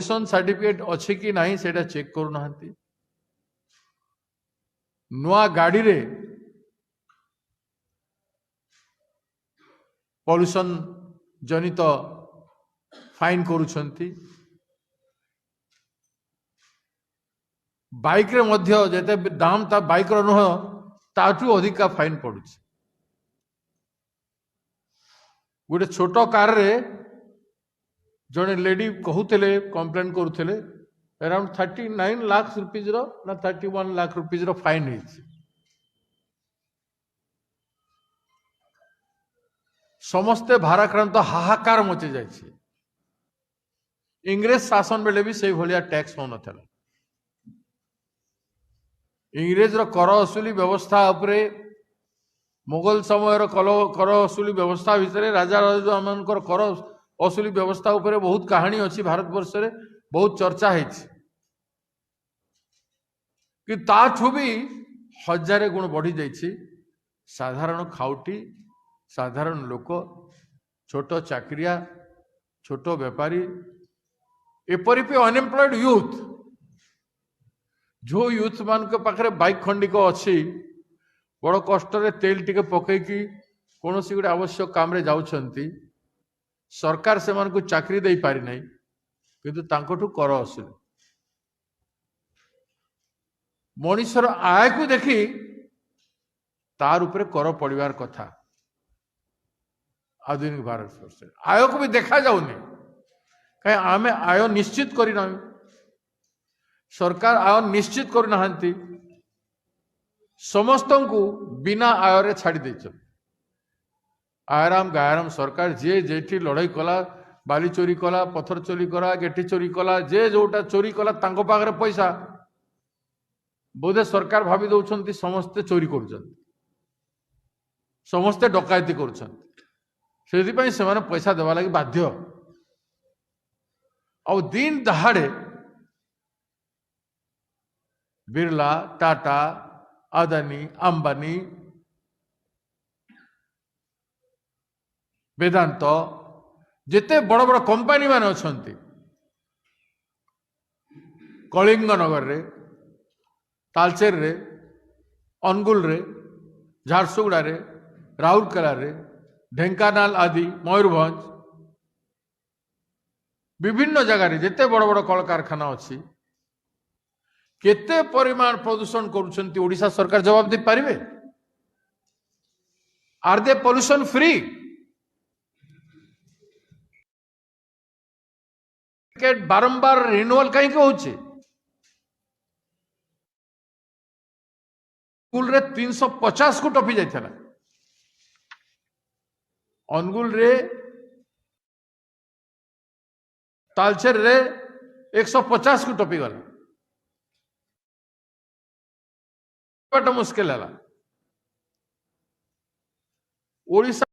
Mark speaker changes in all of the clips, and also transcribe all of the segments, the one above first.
Speaker 1: Certificate अच्छे कि नहीं सेटा चेक करूना नुआ गाड़ी रे पॉल्यूशन जनित फाइन करूछंती बाइक रे मध्य जेते दाम ता बाइक रो नुह ताठू अधिका फाइन पड़ुछ गोटे छोट कार रे जड़े लेडी कहूले कंप्लेन करुले अराउंड 39 लाख रुपीज रो ना 31 लाख रुपीज रो फाइन है समस्ते भाराक्रांत हाहाकार मची जाए इंग्रेज शासन बेले भी से भाया टैक्स हो ना इंग्रेज रो कर असुली व्यवस्था उपरे मुगल समय कर असुली व्यवस्था भितर राजा राजा मानकर कर असुली व्यवस्था उपरे बहुत कहानी अच्छी भारत वर्ष रे बहुत चर्चा है कि ताठू भी हजारे गुण बढ़ी जाइए साधारण खाउटी साधारण लोक छोट चाकरिया छोट व्यापारी एपरी भी अनएम्प्लॉयड यूथ जो यूथ मान के पाखरे बाइक खंडिक अच्छी बड़ कष्ट तेल टिके पकईकी कौन सी गोटे आवश्यक काम रे जाउछंती सरकार से मान को चाकरी दे पारि नहीं किंतु तांकोठू कर असुली मनीषर आय को देखी तार उपरे कर पड़िबार कथा आधुनिक भारत वर्ष आय को भी देखा जाऊनी कहीं आम आय निश्चित करना सरकार आय निश्चित करना समस्त को बिना आय रे छाड़ी देछन आराम गायराम सरकार जे जेठी लड़ाई कला बाली चोरी कला पत्थर चोरी कला गेटी चोरी कला जे जोटा चोरी कला तांको पाखरे पैसा बोधे सरकार भावी दौरान समस्ते चोरी कर समस्ते डकायती कर पैसा देवा लगी बाध्य और दिन दहाड़े बिरला टाटा अदानी अंबानी वेदांत जिते बड़ बड़ कंपानी मान अच्छा कलिंग नगर रे तालचेर रे अनुगुल रे झारसुगुड़ा रे राउरकेला रे ढेंकानाल आदि मयूरभंज विभिन्न जगार जिते बड़ बड़ कल कारखाना अच्छी केते परिमाण प्रदूषण करुछंती ओडिशा सरकार जवाब दे पारिबे आर दे पॉल्यूशन फ्री बारंबार रिन्यूअल कहीं होचे अनुगुल रे 350 को टपी जाइछला अनुगुल रे तालचेर रे 150 को टपी गला बट मुश्किल है ओडिशा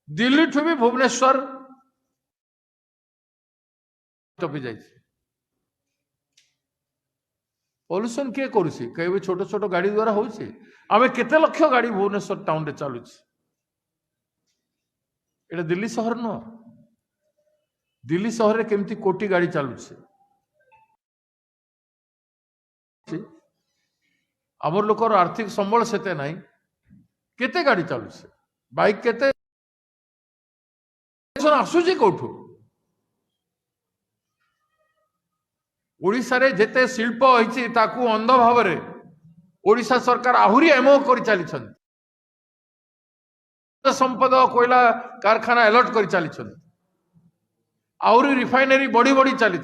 Speaker 1: दिल्ली ठू भी भुवनेश्वर टपी जाए पॉल्यूशन किए करुसी कहीं छोट छोट गाड़ी द्वारा होउछि आमे केते लक्ष गाड़ी भुवनेश्वर टाउन रे चलुछि एटा दिल्ली शहर न दिल्ली शहर रे केमती कोटी गाड़ी चलुछि आमर लोकर आर्थिक संबल सेते नहीं केते गाड़ी चलुछि बाइक केते आसुची कौठू ओडिशा रे जेते शिल्प होइछि ताकू अंध भाव रे ओडिशा सरकार आहुरी एमओ कर चली संपद कोयला कारखाना अलर्ट कर चली आहुरी रिफाइनरी बढ़ी बढ़ी चली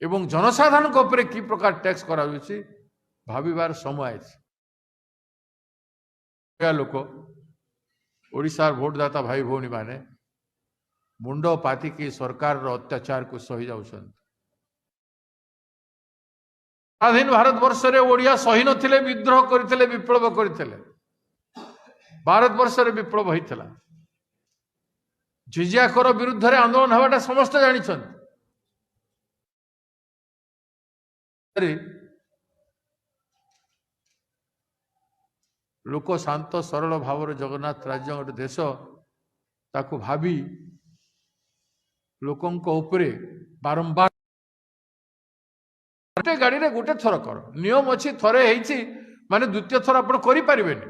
Speaker 1: एवं जनसाधारण को उपरे की प्रकार टैक्स करा भाविबार समय लोक ओडिशा भोटदाता भाई भौणी माने मुंड पाति की सरकार रो अत्याचार को सही जाउछन स्वाधीन भारत वर्ष रे ओडिया सही नथिले विद्रोह करथिले विप्लव करथिले भारत वर्ष रे विप्लव होइतला जिजिया कर विरुद्ध रे आंदोलन हवाटा समस्त जानिछन लोक शांत सरल भाव जगन्नाथ राज्य गोटे देश ताकू भावी लोकों उपरे बारंबार गोटे गाड़ी रे गोटे थर कर नियम अच्छी थरे होती माने द्वितीय थर आप करें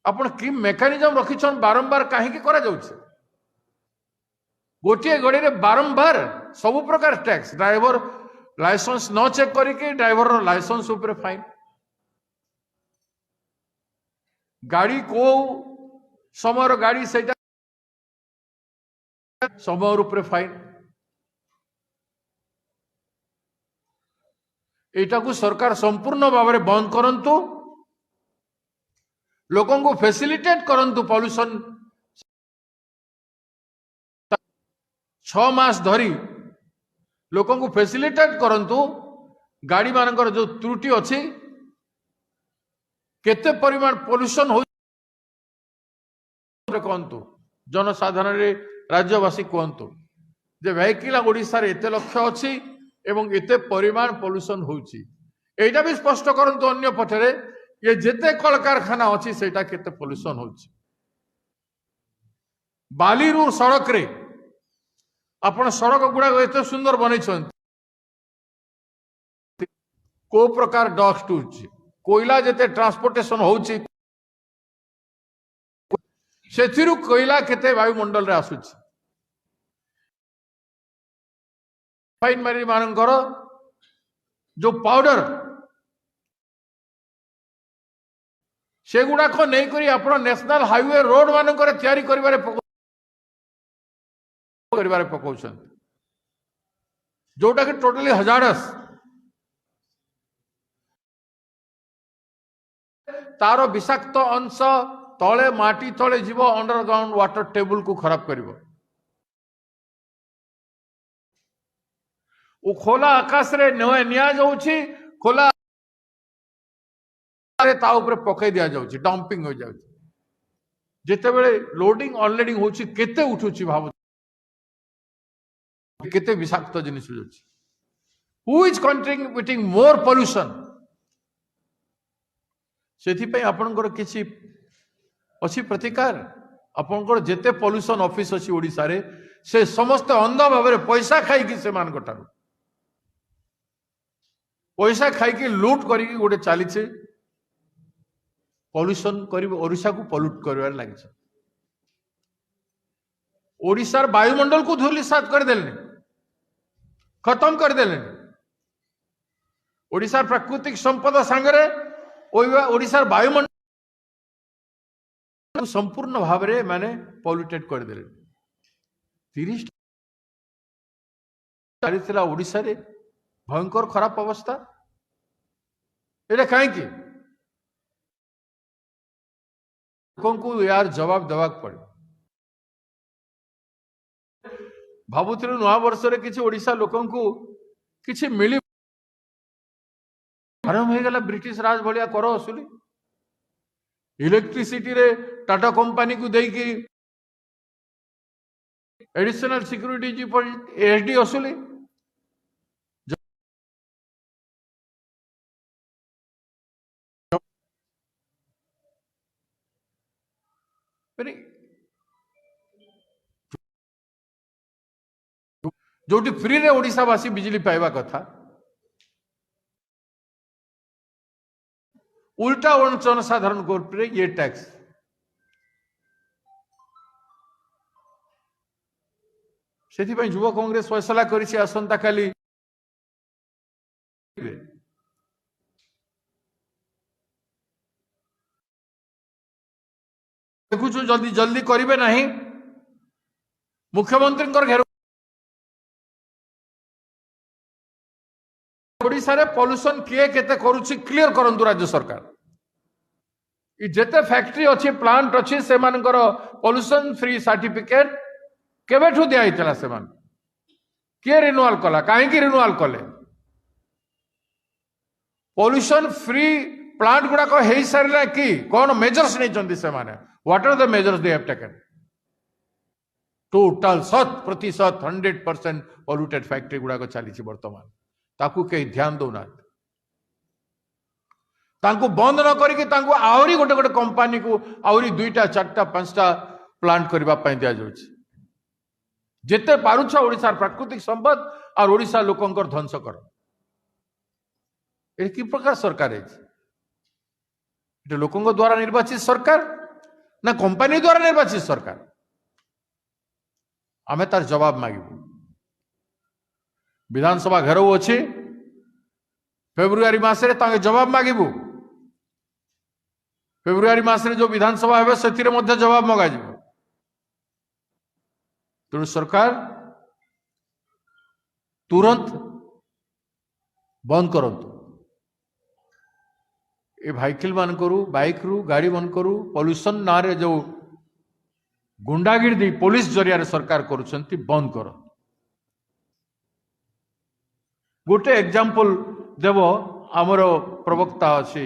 Speaker 1: आपण कि मेकानिजम रखिछन बारंबार कहीं करा जाउछे गोटे गाड़ी रे बारंबार सब प्रकार टैक्स ड्राइवर लाइसेंस न चेक करके ड्राइवर लाइसेंस ऊपर फाइन गाड़ी को समय गाड़ी से समय ऊपर फाइन एटा को सरकार संपूर्ण भाव में बंद करंतु लोकों को फैसिलिटेट करंतु पॉल्यूशन 6 मास धरी लोकों को फैसिलिटेट करंतु गाड़ी मानकर जो त्रुटि अच्छी केते परिमाण पॉल्यूशन हो कहतु जनसाधारण राज्यवासी कहतु जे वेहिकल ओडिशा रे एते लक्ष्य अच्छी एवं एते परिमाण पॉल्यूशन होउची एटा भी स्पष्ट करंतु अन्य पटरे ये जेते कल कारखाना अच्छी सेटा केते पॉल्यूशन होउची बालीरू सड़क रे आपण सड़क गुड़ा एते सुंदर बनै को प्रकार डस्ट उठी कोयला जेते ट्रांसपोर्टेशन होउची सेथिरु कोयला केते वायुमंडल रे आसुची फाइन मारी मानकर जो पाउडर से गुड़ाक नहीं करी आपण नेशनल हाईवे रोड मानकर तैयारी करिबारे पकाउछन जोटा कि टोटली हजारस तार विषाक्त अंश तले माटी तले जीव अंडरग्राउंड वाटर टेबल को खराब करिवो ओ खोला आकाश रे निया जाउछि खोला रे ता ऊपर पकई दिया जाउछि डंपिंग हो जाउछि जेते बेले लोडिंग अनलोडिंग होछि केते उठुछि भाबु केते विषाक्त जिनिस होछि who is contributing more pollution सेथि पे आपनकर किछि अछि प्रतिकार आपनकर जेते पॉल्यूशन ऑफिस अछि ओडिसा रे से समस्त अंध भाव में पैसा खाई कि से मान गटारू पैसा खाई कि लूट करी गोटे चली पॉल्यूशन कर ओडिशा को पॉल्यूट कर लगे ओडिशार वायुमंडल को धूलिसात करदेले खत्म करदेले ओडिशार प्राकृतिक संपद सांगरे ओडिशार वायुमंडल संपूर्ण भाव में माने पॉल्यूटेड करदेले 30 चली ओडिशा रे भयंकर खराब अवस्था एटा कहीं को यार जवाब देवाक पड़े भावुथिलु नुआ वर्ष रे किछि ओडिशा लोकन को किछि मिली आरंभ हो गला ब्रिटिश राज भलिया कर असुली इलेक्ट्रिसिटी रे टाटा कंपनी को देकी एडिशनल सिक्योरिटी पर एसडी असुली जोटी फ्री रे ओडिशावासी बिजली पाइबा कथा उल्टा जनसाधारण को ये टैक्स से युवा कांग्रेस फैसला करिछि आसंता काली देखु जल्दी जल्दी करिवे नहीं मुख्यमंत्री घेर ओडिशा रे पॉल्यूशन किए केते करूछि क्लियर करंतु राज्य सरकार इ जेते फैक्ट्री अछि प्लांट अछि से मानकर पॉल्यूशन फ्री सर्टिफिकेट केबेठु दिया हितला से मान के रिन्यूअल कला काहे की रिन्यूअल कले पॉल्यूशन फ्री प्लांट गुडा को हेई सरला की कोन मेजर्स नै चंदी से माने what are the measures they have taken total 100% 100% polluted factory गुडा को चली वर्तमान ताकू कहीं ध्यान दौना तांको बंद न करिके तांको आहुरी गोटे गोटे कंपनी को आहुरी 2टा 4टा 5टा प्लांट करबा पई दिया जाउछि जेते पारुछ ओडिसार प्राकृतिक संपद और ओडिसा लोकंकर ध्वंस कर ए कि प्रकार सरकार है लोकों द्वारा निर्वाचित सरकार ना कंपनी द्वारा निर्वाचित सरकार आमे तार जवाब मांगबू विधानसभा घेराव अच्छे फेब्रुआरी मासरे तांगे जवाब मांगबू फेब्रुआरी मासरे जो विधानसभा है से जवाब मगा तेणु सरकार तुरंत बंद करंतु ए भाइकिल मान करू बाइक रु गाड़ी मन करू पॉल्यूशन ना रे जो गुंडागिरी पुलिस जरिया सरकार करुछंती बंद कर गोटे एग्जांपल देव आमर प्रवक्ता अच्छी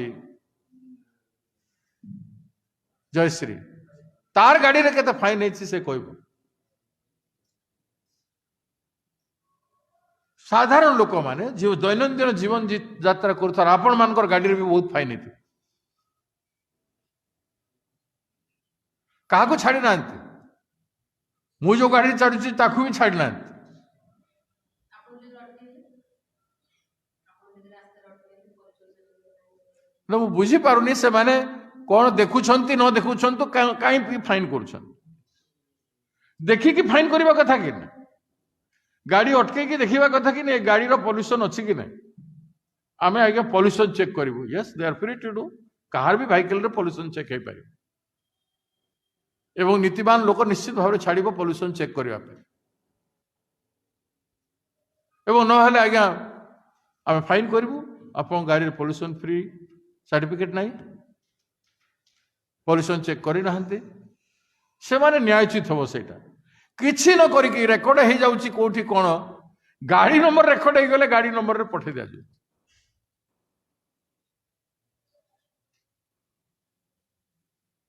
Speaker 1: जयश्री तार गाड़ी रे केते फाइन है से कहब साधारण लोक माने जो दैनंदिन जीवन यात्रा कर आपण मानकर गाड़ी भी बहुत फाइन है क्या छाड़ी ना मु जो गाड़ी चढ़ुची ताकू भी छाड़ी ना मु बुझी पारुनी से माने कौन देखुछंती न देखुछंतु कहीं फाइन कर देखिकी फाइन करबा कथा कि ना गाड़ी अटके देखा कथा कि नहीं गाड़ी पॉल्यूशन अच्छी कि नहीं आमे आगे पॉल्यूशन चेक करूँ yes they are free to do कहार भी व्हीकल रे पॉल्यूशन चेक हो पारे एवं नीतिवान लोक निश्चित भाव में छाड़ पॉल्यूशन चेक करने एवं ना आज्ञा आम फाइन करूँ आप गाड़ी पॉल्यूशन फ्री सर्टिफिकेट नहीं पॉल्यूशन चेक करना से माने न्यायोचित हम से किसी न करी रेकर्ड हो जाऊँगी कौटी कौन गाड़ी नंबर रेकर्ड हो गले गाड़ी नंबर रे पठे दिया जाए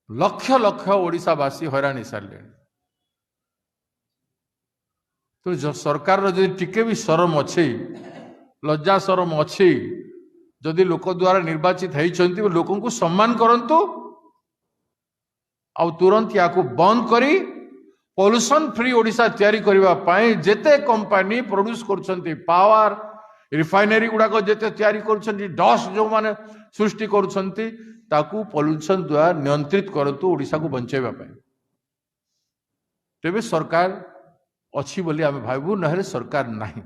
Speaker 1: लक्ष लक्ष ओडिशावासी हैरान सारे तो जो सरकार जो टिके भी शरम अच्छे लज्जा शरम अच्छे जदि लोक द्वारा निर्वाचित होती लोक को सम्मान करंतु आ तुरंत या बंद करी पॉल्यूशन फ्री ओडिशा तैयारी करबा पाए जेते कंपनी प्रोड्यूस करछंती पावर रिफाइनरी गुड़ाक जेते तैयारी करछंती डस्ट जो माने सृष्टि करछंती ताकू पॉल्यूशन द्वारा नियंत्रित करतु ओडिशा को बंचेबा पाए तेबे सरकार अच्छी बोली आमे भाबू नहले सरकार नहीं।